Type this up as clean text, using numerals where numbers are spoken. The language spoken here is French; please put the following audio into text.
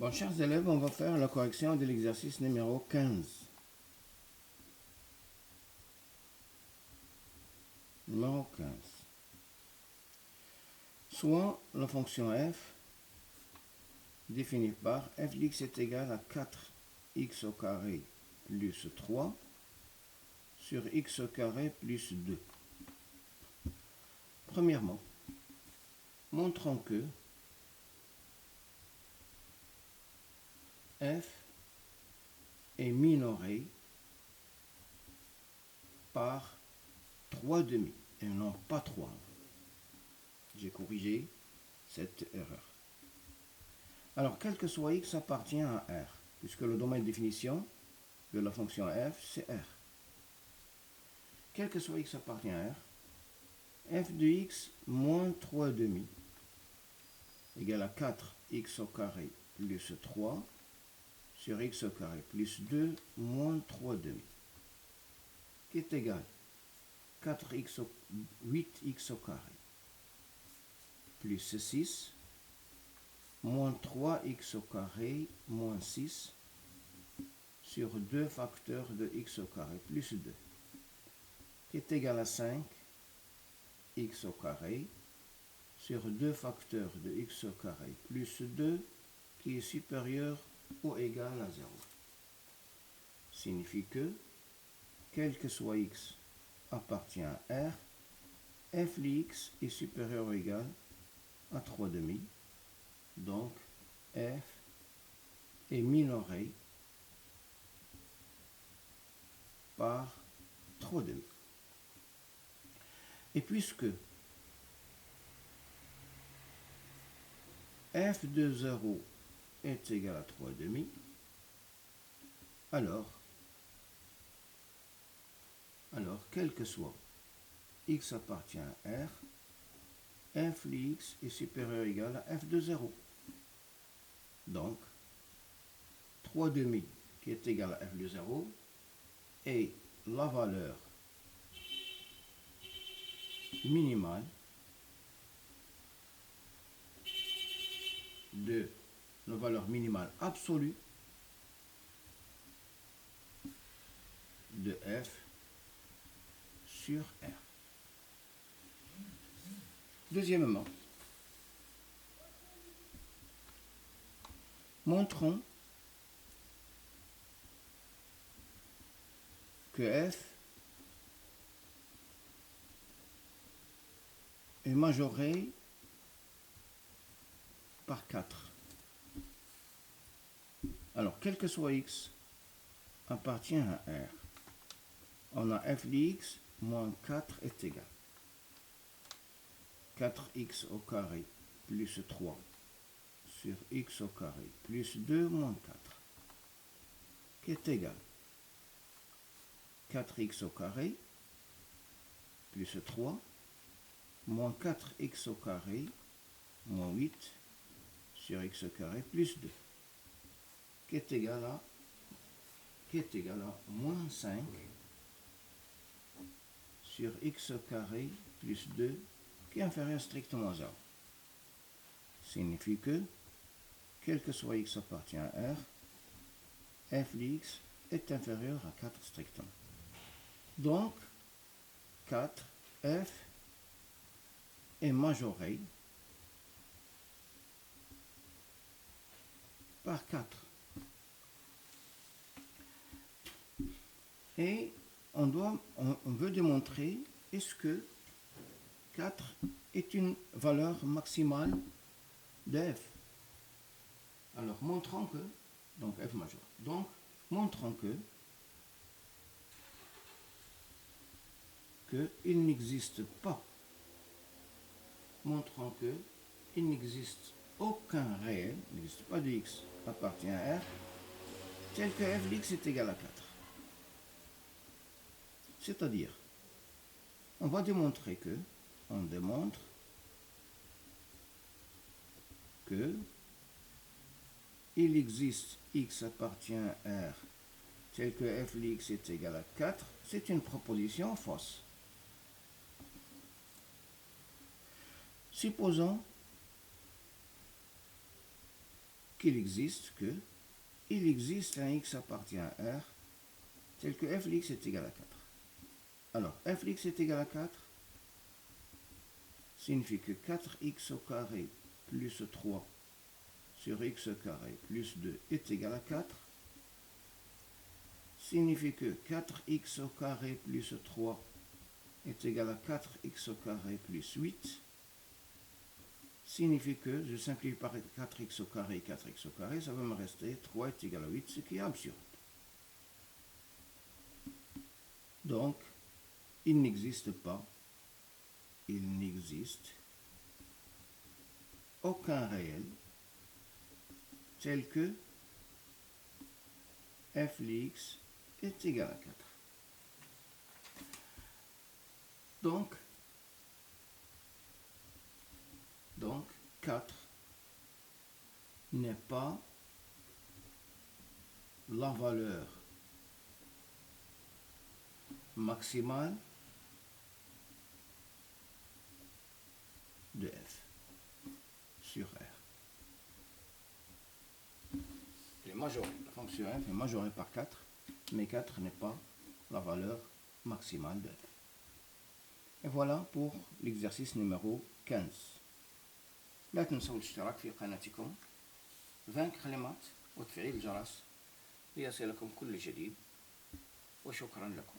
Bon, chers élèves, on va faire la correction de l'exercice numéro 15. Numéro 15. Soit la fonction f définie par f de x est égal à 4x au carré plus 3 sur x au carré plus 2. Premièrement, montrons que f est minoré par 3 demi et non pas 3. J'ai corrigé cette erreur. Alors, quel que soit x appartient à R, puisque le domaine de définition de la fonction f, c'est R. Quel que soit x appartient à R, f de x moins 3 demi égale à 4x au carré plus 3 sur x au carré plus 2 moins 3 demi, qui est égal à 8x au carré plus 6 moins 3x au carré moins 6 sur 2 facteurs de x au carré plus 2, qui est égal à 5x au carré sur 2 facteurs de x au carré plus 2 qui est supérieur ou égal à 0. Signifie que, quel que soit x appartient à R, f de x est supérieur ou égal à 3 demi. Donc, f est minoré par 3 demi. Et puisque f de 0 est égal à 3 demi, alors, quel que soit x appartient à R, f de x est supérieur ou égal à f de 0. Donc, 3 demi qui est égal à f de 0 est la valeur minimale de la valeur minimale absolue de f sur R. Deuxièmement, montrons que f est majoré par 4. Alors, quel que soit x appartient à R, on a f de x moins 4 est égal à 4x au carré plus 3 sur x au carré plus 2 moins 4, qui est égal à 4x au carré plus 3 moins 4x au carré moins 8 sur x au carré plus 2, qui est égal à moins 5 sur x au carré plus 2 qui est inférieur strictement à 0. Signifie que, quel que soit x appartient à R, f de x est inférieur à 4 strictement. Donc, 4, f est majoré par 4. Et on veut démontrer est-ce que 4 est une valeur maximale de f. Alors, montrons que, donc f majeur, donc montrons il n'existe pas, montrons que il n'existe aucun réel, il n'existe pas de x appartient à R, tel que f de x est égal à 4. C'est-à-dire, on va démontrer que, on démontre que il existe x appartient à R tel que f de x est égal à 4, c'est une proposition fausse. Supposons qu'il existe il existe un x appartient à R tel que f de x est égal à 4. Alors, f de x est égal à 4 signifie que 4x au carré plus 3 sur x carré plus 2 est égal à 4. Signifie que 4x au carré plus 3 est égal à 4x au carré plus 8. Signifie que, je simplifie par 4x au carré et 4x au carré, ça va me rester 3 est égal à 8, ce qui est absurde. Donc, il n'existe aucun réel tel que f de x est égal à 4. Donc 4 n'est pas la valeur maximale de f sur R. Il est majoré. La fonction f est majorée par 4, mais 4 n'est pas la valeur maximale de f. Et voilà pour l'exercice numéro 15. لا تنسوا الاشتراك في قناتكم، vaincre les maths وتفعيل الجرس ليصلكم كل جديد، وشكرا لكم.